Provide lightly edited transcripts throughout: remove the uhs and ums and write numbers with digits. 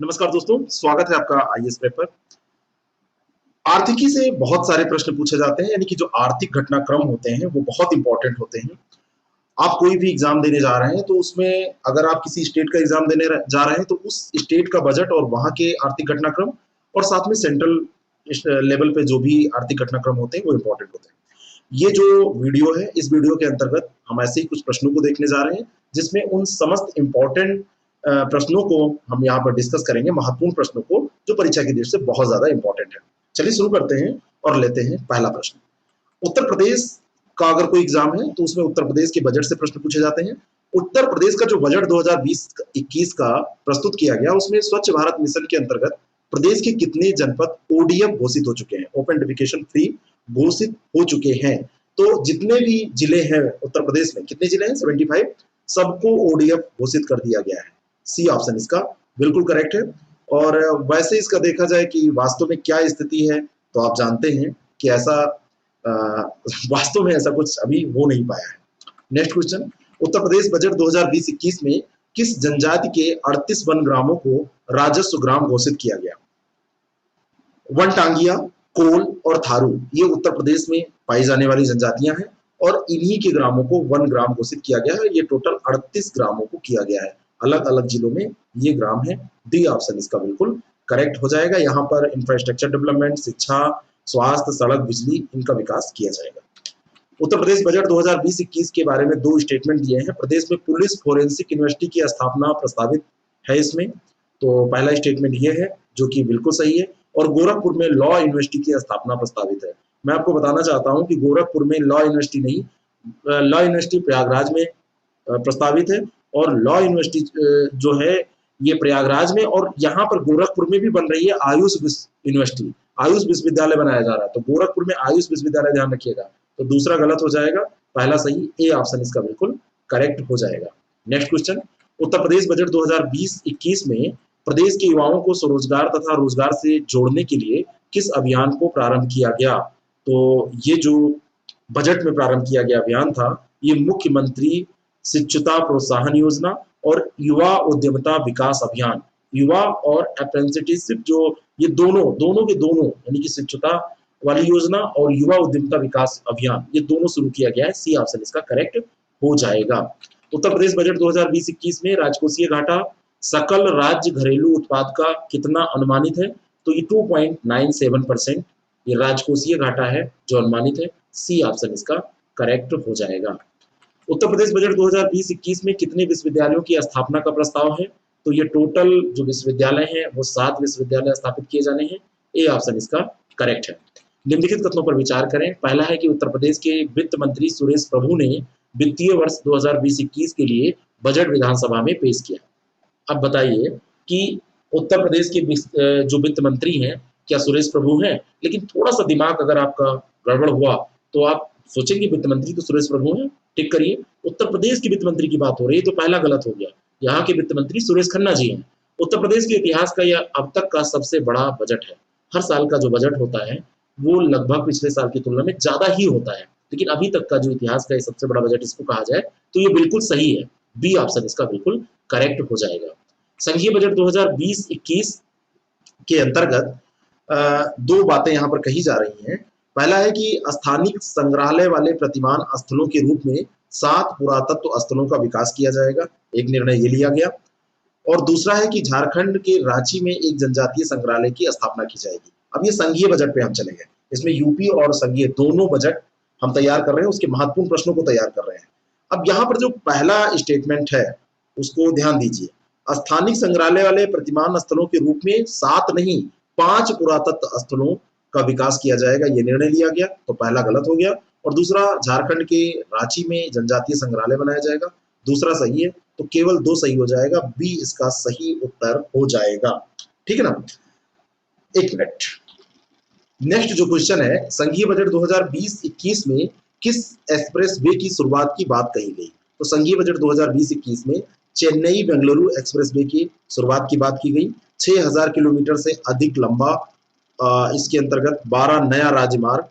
नमस्कार दोस्तों, स्वागत है आपका आईएएस पेपर। आर्थिकी से बहुत सारे प्रश्न पूछे जाते हैं, यानी कि जो आर्थिक घटनाक्रम होते हैं वो बहुत इंपॉर्टेंट होते हैं। आप कोई भी एग्जाम देने जा रहे हैं तो उसमें अगर आप किसी स्टेट का एग्जाम देने जा रहे हैं तो उस स्टेट का बजट और वहां के आर्थिक घटनाक्रम और साथ में सेंट्रल लेवल पे जो भी आर्थिक घटनाक्रम होते हैं वो इंपॉर्टेंट होते हैं। ये जो वीडियो है, इस वीडियो के अंतर्गत हम ऐसे ही कुछ प्रश्नों को देखने जा रहे हैं जिसमें उन समस्त इंपॉर्टेंट प्रश्नों को हम यहाँ पर डिस्कस करेंगे, महत्वपूर्ण प्रश्नों को जो परीक्षा की दृष्टि से बहुत ज्यादा इंपॉर्टेंट है। चलिए शुरू करते हैं और लेते हैं पहला प्रश्न। उत्तर प्रदेश का अगर कोई एग्जाम है तो उसमें उत्तर प्रदेश के बजट से प्रश्न पूछे जाते हैं। उत्तर प्रदेश का जो बजट 2020-21 का प्रस्तुत किया गया उसमें स्वच्छ भारत मिशन के अंतर्गत प्रदेश के कितने जनपद ओडीएफ घोषित हो चुके हैं, ओपन डिफिकेशन फ्री घोषित हो चुके हैं। तो जितने भी जिले हैं उत्तर प्रदेश में, कितने जिले हैं 75, सबको ओडीएफ घोषित कर दिया गया है। सी ऑप्शन इसका बिल्कुल करेक्ट है। और वैसे इसका देखा जाए कि वास्तव में क्या स्थिति है तो आप जानते हैं कि ऐसा वास्तव में ऐसा कुछ अभी हो नहीं पाया है। Next question, Uttar Pradesh budget 2020-21 में किस जनजाति के 38 वन ग्रामों को राजस्व ग्राम घोषित किया गया? वनटांगिया, कोल और थारू ये उत्तर प्रदेश में पाई जाने वाली जनजातियां हैं और इन्हीं के ग्रामों को वन ग्राम घोषित किया गया है। ये टोटल 38 ग्रामों को किया गया है, अलग अलग जिलों में ये ग्राम है। डी ऑप्शन इसका बिल्कुल करेक्ट हो जाएगा। यहाँ पर इंफ्रास्ट्रक्चर डेवलपमेंट, शिक्षा, स्वास्थ्य, सड़क, बिजली, इनका विकास किया जाएगा। उत्तर प्रदेश बजट 2020-21 के बारे में दो स्टेटमेंट दिए हैं। प्रदेश में पुलिस फोरेंसिक यूनिवर्सिटी की स्थापना प्रस्तावित है इसमें। तो पहला स्टेटमेंट ये है जो कि बिल्कुल सही है। और गोरखपुर में लॉ यूनिवर्सिटी की स्थापना प्रस्तावित है। मैं आपको बताना चाहता हूं कि गोरखपुर में लॉ यूनिवर्सिटी नहीं, लॉ यूनिवर्सिटी प्रयागराज में प्रस्तावित है। और लॉ यूनिवर्सिटी जो है ये प्रयागराज में, और यहाँ पर गोरखपुर में भी बन रही है आयुष यूनिवर्सिटी, आयुष विश्वविद्यालय बनाया जा रहा है। तो गोरखपुर में आयुष विश्वविद्यालय, ध्यान रखिएगा। तो दूसरा गलत हो जाएगा, पहला सही। ए ऑप्शन इसका बिल्कुल करेक्ट हो जाएगा। Next question, Uttar Pradesh budget 2020-21 में प्रदेश के युवाओं को स्वरोजगार तथा रोजगार से जोड़ने के लिए किस अभियान को प्रारंभ किया गया? तो ये जो बजट में प्रारंभ किया गया अभियान था, ये मुख्यमंत्री शिक्षुता प्रोत्साहन योजना और युवा उद्यमिता विकास अभियान, युवा और अप्रेंटिसशिप, जो ये दोनों के दोनों यानी कि शिक्षुता वाली योजना और युवा उद्यमिता विकास अभियान, ये दोनों शुरू किया गया है। सी ऑप्शन इसका करेक्ट हो जाएगा। उत्तर प्रदेश बजट 2020-21 में राजकोषीय घाटा सकल राज्य घरेलू उत्पाद का कितना अनुमानित है? तो ये 2.97% ये राजकोषीय घाटा है जो अनुमानित है। सी ऑप्शन इसका करेक्ट हो जाएगा। उत्तर प्रदेश बजट 2020-21 में कितने विश्वविद्यालयों की स्थापना का प्रस्ताव है? तो ये टोटल जो विश्वविद्यालय हैं वो 7 विश्वविद्यालय स्थापित किए जाने हैं। ए ऑप्शन इसका करेक्ट है। निम्नलिखित कथनों पर विचार करें। पहला है कि उत्तर प्रदेश के वित्त मंत्री सुरेश प्रभु ने वित्तीय वर्ष 2020-21 के लिए बजट विधानसभा में पेश किया। अब बताइए कि उत्तर प्रदेश के जो वित्त मंत्री हैं क्या सुरेश प्रभु हैं? लेकिन थोड़ा सा दिमाग अगर आपका गड़बड़ हुआ तो आप सोचेंगे वित्त मंत्री तो सुरेश प्रभु हैं। टिक करिए, उत्तर प्रदेश के वित्त मंत्री की बात हो रही है तो पहला गलत हो गया। यहाँ के वित्त मंत्री सुरेश खन्ना जी हैं। उत्तर प्रदेश के इतिहास का यह अब तक का सबसे बड़ा बजट है। हर साल का जो बजट होता है वो लगभग पिछले साल की तुलना में ज्यादा ही होता है, लेकिन अभी तक का जो इतिहास का ये सबसे बड़ा बजट इसको कहा जाए तो ये बिल्कुल सही है। बी ऑप्शन इसका बिल्कुल करेक्ट हो जाएगा। संघीय बजट 2020-21 के अंतर्गत दो बातें यहाँ पर कही जा रही हैं। पहला है कि स्थानिक संग्रहालय वाले प्रतिमान स्थलों के रूप में 7 पुरातत्व स्थलों का विकास किया जाएगा, एक निर्णय ये लिया गया। और दूसरा है कि झारखंड के रांची में एक जनजातीय संग्रहालय की स्थापना की जाएगी। अब ये संघीय बजट पे हम चलेंगे, इसमें यूपी और संघीय दोनों बजट हम तैयार कर रहे हैं, उसके महत्वपूर्ण प्रश्नों को तैयार कर रहे हैं। अब यहाँ पर जो पहला स्टेटमेंट है उसको ध्यान दीजिए। स्थानिक संग्रहालय वाले प्रतिमान स्थलों के रूप में 7 नहीं 5 पुरातत्व स्थलों का विकास किया जाएगा, ये निर्णय लिया गया। तो पहला गलत हो गया। और दूसरा, झारखंड के रांची में जनजातीय संग्रहालय बनाया जाएगा, दूसरा सही है। तो केवल 2 सही हो जाएगा, बी इसका सही उत्तर हो जाएगा। ठीक है ना? एक मिनट। नेक्स्ट जो क्वेश्चन है, संघीय बजट 2020-21 में किस एक्सप्रेस वे की शुरुआत की बात कही गई? तो संघीय बजट 2020-21 में चेन्नई बेंगलुरु एक्सप्रेस वे की शुरुआत की बात की गई। 6000 किलोमीटर से अधिक लंबा इसके अंतर्गत 12 नया राजमार्ग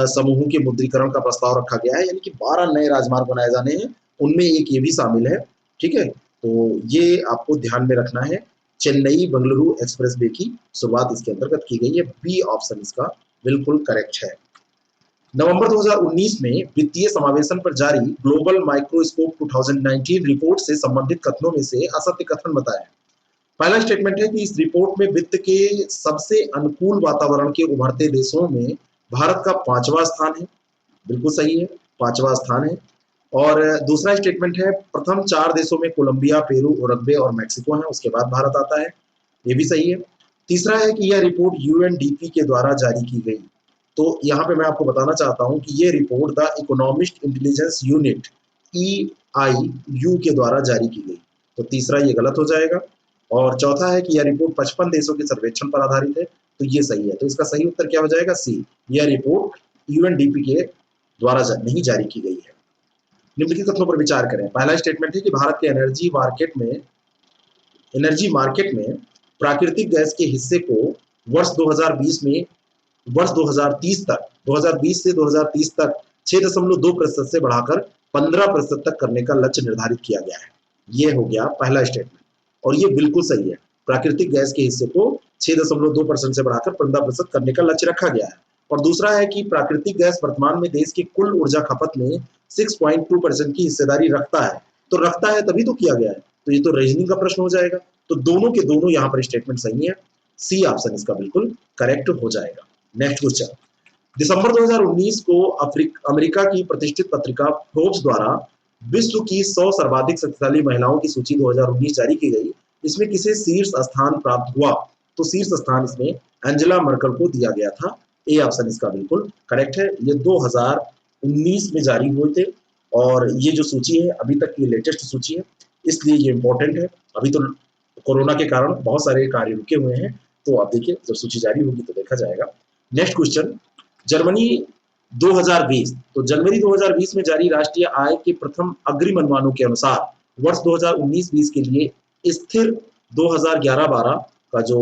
समूहों के मुद्रीकरण का प्रस्ताव रखा गया है, यानी कि 12 नए राजमार्ग बनाए जाने हैं, उनमें एक ये भी शामिल है। ठीक है, तो ये आपको ध्यान में रखना है। चेन्नई बेंगलुरु एक्सप्रेस वे की शुरुआत इसके अंतर्गत की गई है। बी ऑप्शन इसका बिल्कुल करेक्ट है। नवंबर 2019 में वित्तीय समावेशन पर जारी ग्लोबल माइक्रोस्कोप 2019 रिपोर्ट से संबंधित कथनों में से असत्य कथन बताएं। पहला स्टेटमेंट है कि इस रिपोर्ट में वित्त के सबसे अनुकूल वातावरण के उभरते देशों में भारत का 5वां स्थान है। बिल्कुल सही है, 5वां स्थान है। और दूसरा स्टेटमेंट है प्रथम 4 देशों में कोलंबिया, पेरू, उरुग्वे और मैक्सिको है, उसके बाद भारत आता है। ये भी सही है। तीसरा है कि यह रिपोर्ट यूएनडीपी के द्वारा जारी की गई। तो यहाँ पे मैं आपको बताना चाहता हूँ कि ये report the economist intelligence unit EIU के द्वारा जारी की गई। तो तीसरा ये गलत हो जाएगा। और चौथा है कि यह रिपोर्ट 55 देशों के सर्वेक्षण पर आधारित है। तो ये सही है। तो इसका सही उत्तर क्या हो जाएगा? सी। यह रिपोर्ट यूएनडीपी के द्वारा नहीं जारी की गई है। निम्नलिखित तथ्यों पर विचार करें। पहला स्टेटमेंट है कि भारत के एनर्जी मार्केट में प्राकृतिक गैस के हिस्से को वर्ष 2020 से 2030 तक 6.2% से बढ़ाकर 15% तक करने का लक्ष्य निर्धारित किया गया है। ये हो गया पहला स्टेटमेंट और ये बिल्कुल सही है। प्राकृतिक गैस के हिस्से को 6.2% से बढ़ाकर 15% करने का लक्ष्य रखा गया है। और दूसरा है कि प्राकृतिक गैस वर्तमान में देश की कुल ऊर्जा खपत में 6.2% की हिस्सेदारी रखता है। तो रखता है तभी तो किया गया है। तो ये तो रीजनिंग का प्रश्न हो जाएगा। तो दोनों के दोनों यहाँ पर स्टेटमेंट सही है। सी ऑप्शन इसका बिल्कुल करेक्ट हो जाएगा। Next question. दिसंबर 2019 को अमेरिका की प्रतिष्ठित पत्रिका फोर्ब्स द्वारा विश्व की 100 सर्वाधिक शक्तिशाली महिलाओं की सूची 2019 जारी की गई। इसमें किसे शीर्ष स्थान प्राप्त हुआ? तो शीर्ष स्थान इसमें एंजेला मर्केल को दिया गया था। ए ऑप्शन इसका बिल्कुल करेक्ट है। ये 2019 में जारी हुए थे और ये जो सूची है अभी तक की लेटेस्ट सूची है, इसलिए ये इंपॉर्टेंट है। अभी तो कोरोना के कारण बहुत सारे कार्य रुके हुए हैं, तो आप देखिए जब सूची जारी होगी तो देखा जाएगा। Next question. जर्मनी 2020, तो जनवरी 2020 में जारी राष्ट्रीय आय के प्रथम अग्रिम अनुमानों के अनुसार वर्ष 2019-20 के लिए स्थिर 2011-12 का जो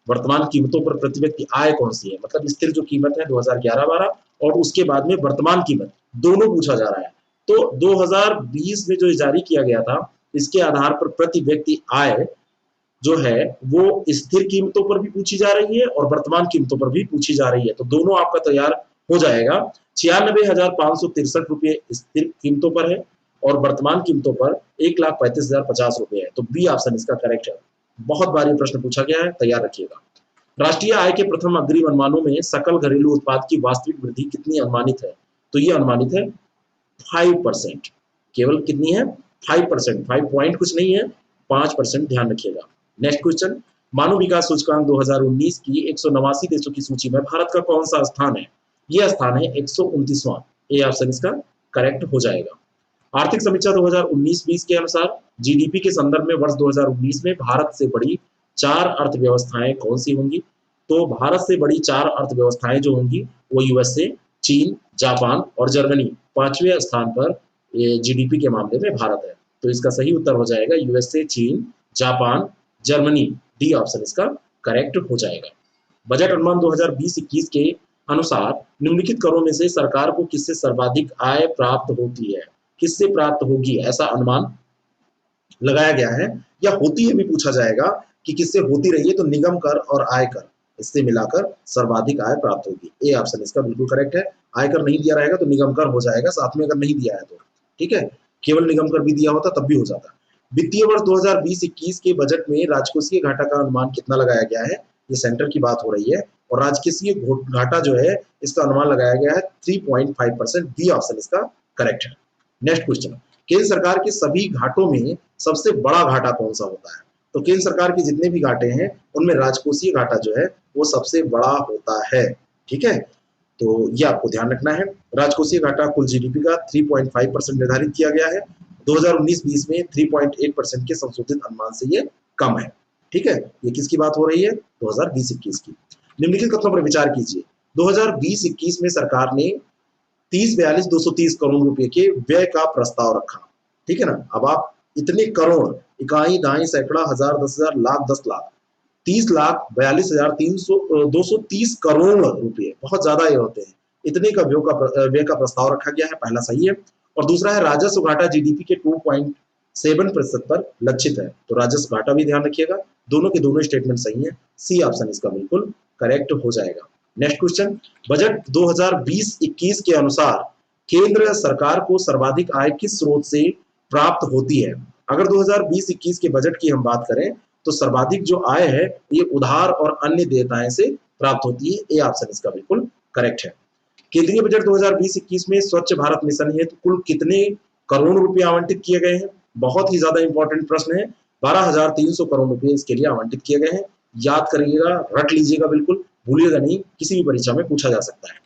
वर्तमान कीमतों पर प्रति व्यक्ति आय कौन सी है? मतलब स्थिर जो कीमत है 2011-12 और उसके बाद में वर्तमान कीमत, दोनों पूछा जा रहा है। तो 2020 में जो जारी किया गया था, इसके आधार पर प्रति व्यक्ति आय जो है वो स्थिर कीमतों पर भी पूछी जा रही है और वर्तमान कीमतों पर भी पूछी जा रही है। तो दोनों आपका तैयार हो जाएगा। 96,563 रुपये स्थिर कीमतों पर है और वर्तमान कीमतों पर 1,35,050 रुपये है। तो बी ऑप्शन इसका करेक्ट है। बहुत बार ये प्रश्न पूछा गया है, तैयार रखिएगा। राष्ट्रीय आय के प्रथम अग्रिम अनुमानों में सकल घरेलू उत्पाद की वास्तविक वृद्धि कितनी अनुमानित है? तो ये अनुमानित है 5%। केवल कितनी है? 5%। 5 पॉइंट कुछ नहीं है, 5% ध्यान रखिएगा। Next question. मानव विकास सूचकांक 2019 की 189 देशों की सूची में भारत का कौन सा स्थान है? यह स्थान है 129वां। ए ऑप्शन इसका करेक्ट हो जाएगा। आर्थिक समीक्षा 2019-20 के अनुसार जीडीपी के संदर्भ में वर्ष 2019 में भारत से बड़ी 4 अर्थव्यवस्थाएं कौन सी होंगी? तो भारत से बड़ी 4 अर्थव्यवस्थाएं जो होंगी वो यूएसए, चीन, जापान और जर्मनी। 5वें स्थान पर जीडीपी के मामले में भारत है। तो इसका सही उत्तर हो जाएगा यूएसए, चीन, जापान, जर्मनी। डी ऑप्शन इसका करेक्ट हो जाएगा। बजट अनुमान 2020-21 के अनुसार निम्नलिखित करों में से सरकार को किससे सर्वाधिक आय प्राप्त होती है? किससे प्राप्त होगी ऐसा अनुमान लगाया गया है, या होती है भी पूछा जाएगा कि किससे होती रही है? तो निगम कर और आयकर, इससे मिलाकर सर्वाधिक आय प्राप्त होगी। ए ऑप्शन इसका बिल्कुल करेक्ट है। आयकर नहीं दिया रहेगा तो निगम कर हो जाएगा, साथ में अगर नहीं दिया है तो ठीक है, केवल निगम कर भी दिया होता तब भी हो जाता। वित्तीय वर्ष 2020-21 के बजट में राजकोषीय घाटा का अनुमान कितना लगाया गया है? ये सेंटर की बात हो रही है और राजकोषीय घाटा जो है इसका अनुमान लगाया गया है 3.5%। बी ऑप्शन इसका करेक्ट है। Next question. केंद्र सरकार के सभी घाटों में सबसे बड़ा घाटा कौन सा होता है? तो केंद्र सरकार के जितने भी घाटे हैं उनमें राजकोषीय घाटा जो है वो सबसे बड़ा होता है। ठीक है, तो ये आपको ध्यान रखना है। राजकोषीय घाटा कुल जीडीपी का 3.5% निर्धारित किया गया है। 2019-20 में 3.8% के संशोधित अनुमान से ये कम है। ठीक है, ये किसकी बात हो रही है? 2020-21 की। निम्नलिखित कथनों पर विचार कीजिए। 2020-21 में सरकार ने 30,42,230 करोड़ रुपए के व्यय का प्रस्ताव रखा। ठीक है ना। अब आप इतने करोड़, इकाई, दाई, सैकड़ा, हजार, 10,000, लाख, 10 लाख, 30,42,230 करोड़ रुपए, बहुत ज्यादा ये होते हैं। इतने का व्यय का प्रस्ताव रखा गया है, पहला सही है। और दूसरा है राजस्व घाटा जीडीपी के 7% पर लक्षित है। तो राजस्व घाटा भी ध्यान रखिएगा, दोनों के दोनों स्टेटमेंट सही है, सी ऑप्शन इसका बिल्कुल करेक्ट हो जाएगा। नेक्स्ट क्वेश्चन, बजट 2020-21 के अनुसार केंद्र सरकार को सर्वाधिक आय किस स्रोत से प्राप्त होती है? अगर 2020-21 के बजट की हम बात करें तो सर्वाधिक जो आय है ये उधार और अन्य देयताएं से प्राप्त होती है, ए ऑप्शन इसका बिल्कुल करेक्ट है। केंद्रीय बजट 2020-21 में स्वच्छ भारत मिशन हेतु कुल कितने करोड़ रुपए आवंटित किए गए हैं? बहुत ही ज्यादा इंपॉर्टेंट प्रश्न है। 12,300 करोड़ रुपए इसके लिए आवंटित किए गए हैं। याद करिएगा, रट लीजिएगा, बिल्कुल भूलिएगा नहीं, किसी भी परीक्षा में पूछा जा सकता है।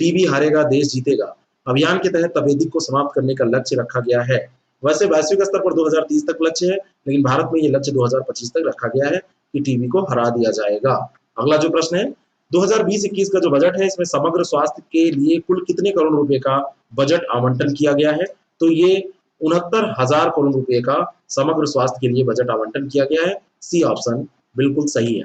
टीबी हारेगा देश जीतेगा अभियान के तहत तपेदिक को समाप्त करने का लक्ष्य रखा गया है। वैसे वैश्विक स्तर पर 2030 तक लक्ष्य है, लेकिन भारत में ये लक्ष्य 2025 तक रखा गया है कि टीबी को हरा दिया जाएगा। अगला जो प्रश्न है, 2020-21 का जो बजट है इसमें समग्र स्वास्थ्य के लिए कुल कितने करोड़ रुपए का बजट आवंटन किया गया है? तो ये 69,000 करोड़ रुपए का समग्र स्वास्थ्य के लिए बजट आवंटन किया गया है, सी ऑप्शन बिल्कुल सही है।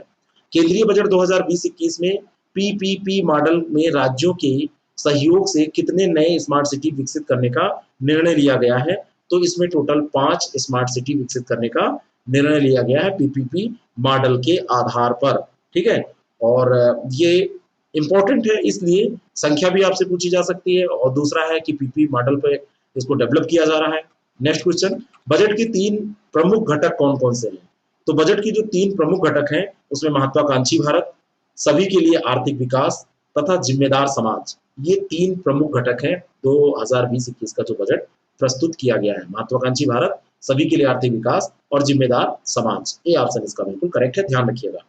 केंद्रीय बजट 2020-21 में पीपीपी मॉडल में राज्यों के सहयोग से कितने नए स्मार्ट सिटी विकसित करने का निर्णय लिया गया है? तो इसमें टोटल 5 स्मार्ट सिटी विकसित करने का निर्णय लिया गया है पीपीपी मॉडल के आधार पर, ठीक है। और ये इंपॉर्टेंट है, इसलिए संख्या भी आपसे पूछी जा सकती है, और दूसरा है कि पीपी मॉडल पे इसको डेवलप किया जा रहा है। नेक्स्ट क्वेश्चन, बजट के 3 प्रमुख घटक कौन कौन से हैं? तो बजट की जो 3 प्रमुख घटक हैं उसमें महत्वाकांक्षी भारत, सभी के लिए आर्थिक विकास तथा जिम्मेदार समाज, ये 3 प्रमुख घटक हैं 2020-21 का जो बजट प्रस्तुत किया गया है। महत्वाकांक्षी भारत, सभी के लिए आर्थिक विकास और जिम्मेदार समाज, ये ऑप्शन इसका बिल्कुल करेक्ट है, ध्यान रखिएगा।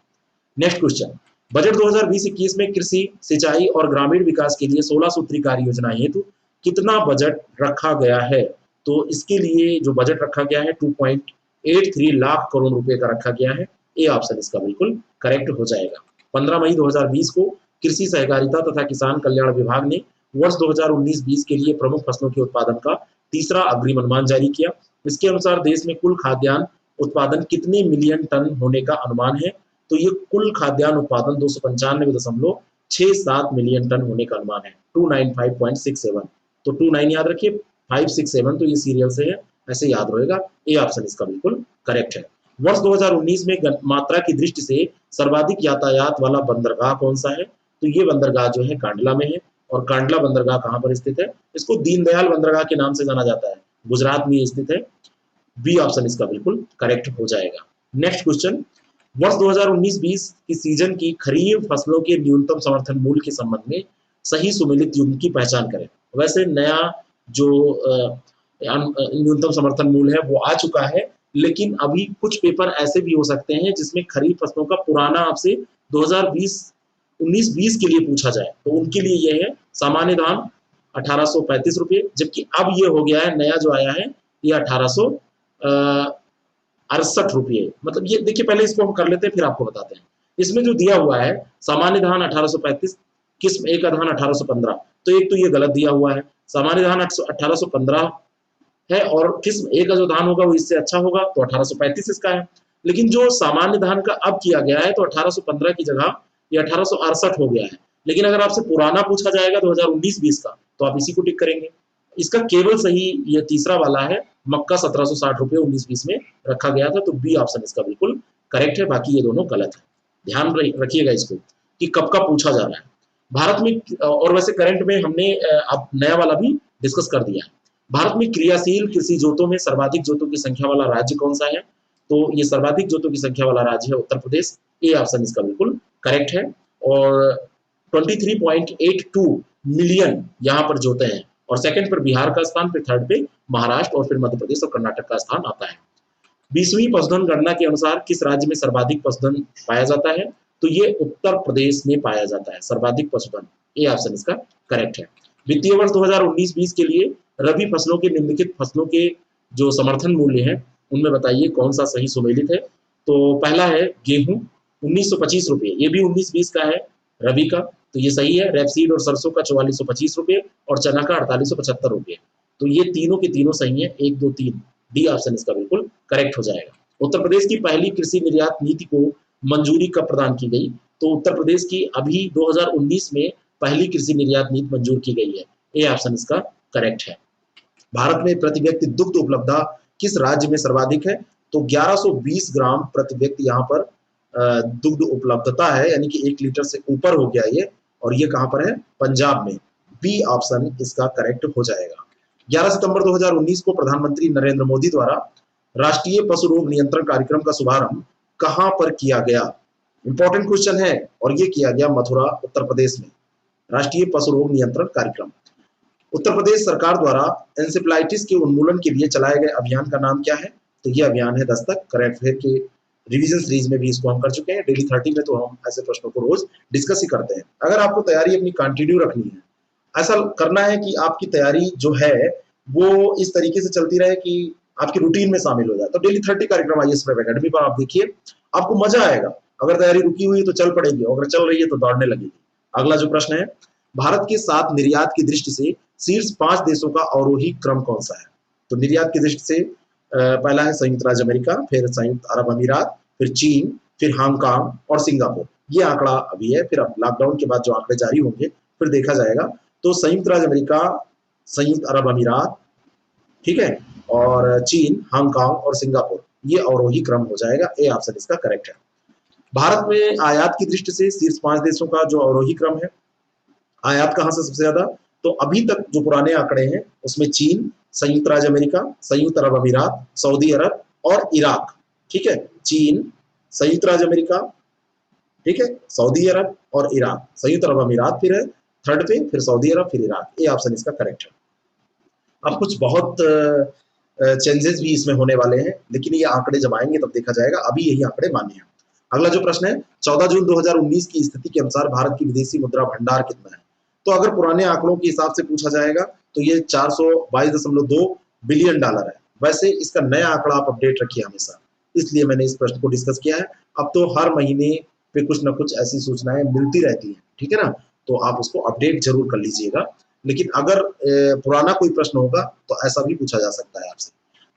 नेक्स्ट क्वेश्चन, बजट 2020-21 में कृषि, सिंचाई और ग्रामीण विकास के लिए 16 सूत्री कार्य योजना हेतु कितना बजट रखा गया है? तो इसके लिए जो बजट रखा गया है 2.83 लाख करोड़ रुपए का रखा गया है, ए ऑप्शन इसका बिल्कुल करेक्ट हो जाएगा। 15 मई 2020 को कृषि सहकारिता तथा किसान कल्याण विभाग ने वर्ष 2019-20 के लिए प्रमुख फसलों के उत्पादन का तीसरा अग्रिम अनुमान जारी किया। इसके अनुसार देश में कुल खाद्यान्न उत्पादन कितने मिलियन टन होने का अनुमान है? तो ये कुल खाद्यान्न उत्पादन 295.67 मिलियन टन होने का अनुमान है, 295.67। तो 29 याद रखिए, 567 तो ये सीरियल से है, ऐसे याद रहेगा, ए ऑप्शन इसका बिल्कुल करेक्ट है। वर्ष 2019 में मात्रा की दृष्टि से सर्वाधिक यातायात वाला बंदरगाह कौन सा है? तो ये बंदरगाह जो है कांडला में है, और कांडला बंदरगाह कहाँ पर स्थित है? इसको दीनदयाल बंदरगाह के नाम से जाना जाता है, गुजरात में स्थित है, बी ऑप्शन इसका बिल्कुल करेक्ट हो जाएगा। नेक्स्ट क्वेश्चन, वर्ष 2019-20 की सीजन की खरीफ फसलों के न्यूनतम समर्थन मूल्य के संबंध में सही सुमेलित युग्म की पहचान करें। वैसे नया जो न्यूनतम समर्थन मूल्य है वो आ चुका है, लेकिन अभी कुछ पेपर ऐसे भी हो सकते हैं जिसमें खरीफ फसलों का पुराना आपसे 2019-20 के लिए पूछा जाए, तो उनके लिए यह है सामान्य धान 1835 रुपये, जबकि अब ये हो गया है, नया जो आया है ये 1868 रुपये। मतलब ये देखिए, पहले इसको हम कर लेते हैं फिर आपको बताते हैं। इसमें जो दिया हुआ है सामान्य धान 1835, किस्म ए का धान 1815, तो एक तो ये गलत दिया हुआ है, सामान्य धान 1815 है और किस्म ए का जो धान होगा वो इससे अच्छा होगा, तो 1835 इसका है। लेकिन जो सामान्य धान का अब किया गया है तो 1815 की जगह ये 1868 हो गया है। लेकिन अगर आपसे पुराना पूछा जाएगा 2019-20 का, तो आप इसी को टिक करेंगे। इसका केवल सही ये तीसरा वाला है, मक्का 1760 रुपये 19-20 में रखा गया था, तो बी ऑप्शन इसका बिल्कुल करेक्ट है, बाकी ये दोनों गलत है। ध्यान रखिएगा इसको कि कब का पूछा जा रहा है भारत में। और वैसे करंट में हमने अब नया वाला भी डिस्कस कर दिया है। भारत में क्रियाशील कृषि जोतों में सर्वाधिक जोतों की संख्या वाला राज्य कौन सा है? तो ये सर्वाधिक जोतों की संख्या वाला राज्य है उत्तर प्रदेश, ए ऑप्शन इसका बिल्कुल करेक्ट है। और 23.82 मिलियन यहाँ पर जोते हैं, और सेकंड पर बिहार का स्थान, फिर थर्ड पे महाराष्ट्र, और फिर मध्य प्रदेश और कर्नाटक का स्थान आता है। 20वीं पशुधन गणना के अनुसार किस राज्य में सर्वाधिक पशुधन पाया जाता है? तो ये उत्तर प्रदेश में पाया जाता है सर्वाधिक पशुधन, ए ऑप्शन इसका करेक्ट है। वित्तीय वर्ष 2019-20 के लिए रबी फसलों के निम्नलिखित फसलों के जो समर्थन मूल्य हैं उनमें बताइए कौन सा सही सुमेलित है। तो पहला है गेहूं 1925 रुपये, ये भी 19-20 का है रबी का, तो ये सही है। रेपसीड और सरसों का 4425 रुपये, और चना का 4875 रुपये, तो ये तीनों के तीनों सही है, 1 2 3, डी ऑप्शन इसका बिल्कुल करेक्ट हो जाएगा। उत्तर प्रदेश की पहली कृषि निर्यात नीति को मंजूरी कब प्रदान की गई? तो उत्तर प्रदेश की अभी 2019 में पहली कृषि निर्यात नीति मंजूर की गई है, ए ऑप्शन इसका करेक्ट है। भारत में प्रति व्यक्ति दुग्ध उपलब्धता किस राज्य में सर्वाधिक है? तो 1120 ग्राम प्रति व्यक्ति यहाँ पर दुग्ध उपलब्धता है, यानी कि 1 लीटर से ऊपर हो गया ये, और ये कहाँ पर है? पंजाब में। बी ऑप्शन इसका करेक्ट हो जाएगा। 11 सितंबर 2019 को प्रधानमंत्री नरेंद्र मोदी द्वारा राष्ट्रीय पशु रोग नियंत्रण कार्यक्रम का शुभारंभ कहां पर किया गया? इंपॉर्टेंट क्वेश्चन है, और ये किया गया मथुरा, उत्तर प्रदेश में। राष्ट्रीय पशु रोग नियंत्रण कार्यक्रम। उत्तर प्रदेश सरकार द्वारा एंसेफ्लाइटिस के उन्मूलन के लिए चलाए गए अभियान का नाम क्या है? तो ये अभियान है दस्तक। करंट अफेयर के रिवीजन सीरीज में भी इसको हम कर चुके हैं। डेली 30 में तो हम ऐसे प्रश्नों को रोज डिस्कस ही करते हैं। अगर आपको तैयारी अपनी कंटिन्यू रखनी है, ऐसा करना है कि आपकी तैयारी जो है वो इस तरीके से चलती रहे कि आपकी रूटीन में शामिल हो जाए, तो डेली 30 कार्यक्रम आईएएस प्रेप एकेडमी पर आप देखिए, आपको मजा आएगा। अगर तैयारी रुकी हुई है तो चल पड़ेगी, अगर चल रही है तो दौड़ने लगेगी। अगला जो प्रश्न है, भारत के 7 निर्यात की दृष्टि से शीर्ष 5 देशों का अवरोही क्रम कौन सा है? तो निर्यात की दृष्टि से पहला है संयुक्त राज्य अमेरिका, फिर संयुक्त अरब अमीरात, फिर चीन, फिर हांगकांग और सिंगापुर। ये आंकड़ा अभी है, फिर अब लॉकडाउन के बाद जो आंकड़े जारी होंगे फिर देखा जाएगा। तो संयुक्त राज्य अमेरिका, संयुक्त अरब अमीरात, ठीक है, और चीन, हांगकांग और सिंगापुर, ये अवरोही क्रम हो जाएगा। ए ऑप्शन इसका करेक्ट है। भारत में आयात की दृष्टि से शीर्ष 5 देशों का जो अवरोही क्रम है, आयात कहां से सबसे ज्यादा? तो अभी तक जो पुराने आंकड़े हैं उसमें चीन, संयुक्त राज्य अमेरिका, संयुक्त अरब अमीरात, सऊदी अरब और इराक। ठीक है, चीन, संयुक्त राज्य अमेरिका, ठीक है, सऊदी अरब और इराक। संयुक्त अरब अमीरात फिर है थर्ड पे, फिर सऊदी अरब, फिर इराक। ए ऑप्शन इसका करेक्ट है। अब कुछ बहुत चेंजेस भी इसमें होने वाले हैं, लेकिन ये आंकड़े जब आएंगे तब देखा जाएगा, अभी यही आंकड़े मान्य हैं। अगला जो प्रश्न है, 14 जून 2019 की स्थिति के अनुसार भारत की विदेशी मुद्रा भंडार कितना है? तो अगर पुराने आंकड़ों के हिसाब से पूछा जाएगा तो ये 422.2 बिलियन डॉलर है। वैसे इसका नया आंकड़ा आप अपडेट रखिए हमेशा, इसलिए मैंने इस प्रश्न को डिस्कस किया है। अब तो हर महीने पे कुछ ना कुछ ऐसी सूचनाएं मिलती रहती हैं, ठीक है ना, तो आप उसको अपडेट जरूर कर लीजिएगा। लेकिन अगर पुराना कोई प्रश्न होगा तो ऐसा भी पूछा जा सकता है आपसे।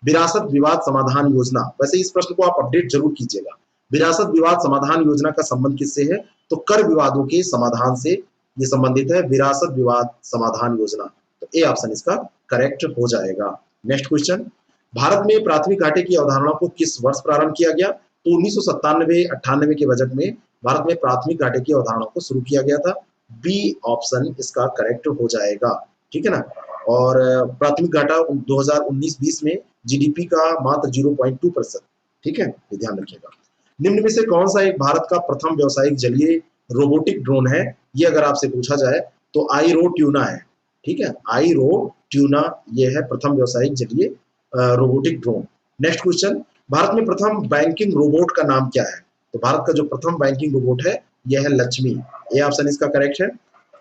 विरासत विवाद समाधान योजना, वैसे इस प्रश्न को आप अपडेट जरूर कीजिएगा। विरासत विवाद समाधान योजना का संबंध किससे है? तो कर विवादों के समाधान से ये संबंधित है, विरासत विवाद समाधान योजना। तो ए ऑप्शन इसका करेक्ट हो जाएगा। नेक्स्ट क्वेश्चन, भारत में प्राथमिक घाटे की अवधारणा को किस वर्ष प्रारंभ किया गया? तो 1997-98 के बजट में भारत में प्राथमिक घाटे की अवधारणा को शुरू किया गया था। बी ऑप्शन इसका करेक्ट हो जाएगा, ठीक है ना। और प्राथमिक घाटा 2019-20 में जीडीपी का मात्र 0.2%, ठीक है, ये ध्यान रखिएगा। निम्न में से कौन सा एक भारत का प्रथम व्यावसायिक जलीय रोबोटिक ड्रोन है? ये अगर आपसे पूछा जाए तो आईरो ट्यूना है, ठीक है, आईरो ट्यूना ये है प्रथम व्यावसायिक जलीय robotic drone. Next question, Bharat में प्रथम बैंकिंग रोबोट का नाम क्या है? तो भारत का जो प्रथम बैंकिंग रोबोट है यह है लक्ष्मी। ये ऑप्शन इसका करेक्ट है।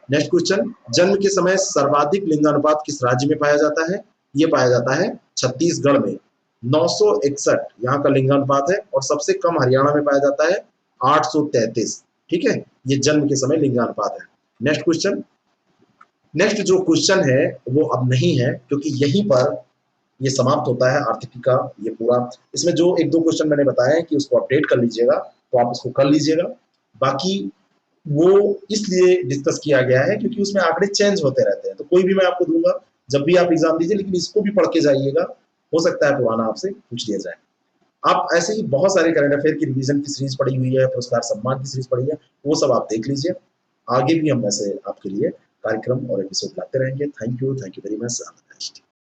नेक्स्ट क्वेश्चन, जन्म के समय सर्वाधिक लिंगानुपात किस राज्य में पाया जाता है? ये पाया जाता है छत्तीसगढ़ में, 961 यहाँ का लिंगानुपात है, और सबसे कम हरियाणा में पाया जाता है 833, ठीक है, ये जन्म के समय लिंगानुपात है। नेक्स्ट क्वेश्चन, नेक्स्ट जो क्वेश्चन है वो अब नहीं है, क्योंकि यहीं पर ये समाप्त होता है आर्थिकी का ये पूरा। इसमें जो 1-2 क्वेश्चन मैंने बताया है कि उसको अपडेट कर लीजिएगा, तो आप उसको कर लीजिएगा। बाकी वो इसलिए डिस्कस किया गया है क्योंकि उसमें आंकड़े चेंज होते रहते हैं, तो कोई भी मैं आपको दूंगा जब भी आप एग्जाम दीजिए, लेकिन इसको भी पढ़ के जाइएगा, हो सकता है पुराना आपसे पूछ लिया जाए। आप ऐसे ही बहुत सारे करंट अफेयर की रिवीजन की सीरीज पड़ी हुई है, पुरस्कार सम्मान की सीरीज पड़ी है, वो सब आप देख लीजिए। आगे भी हम ऐसे आपके लिए कार्यक्रम और एपिसोड लाते रहेंगे। Thank you very much.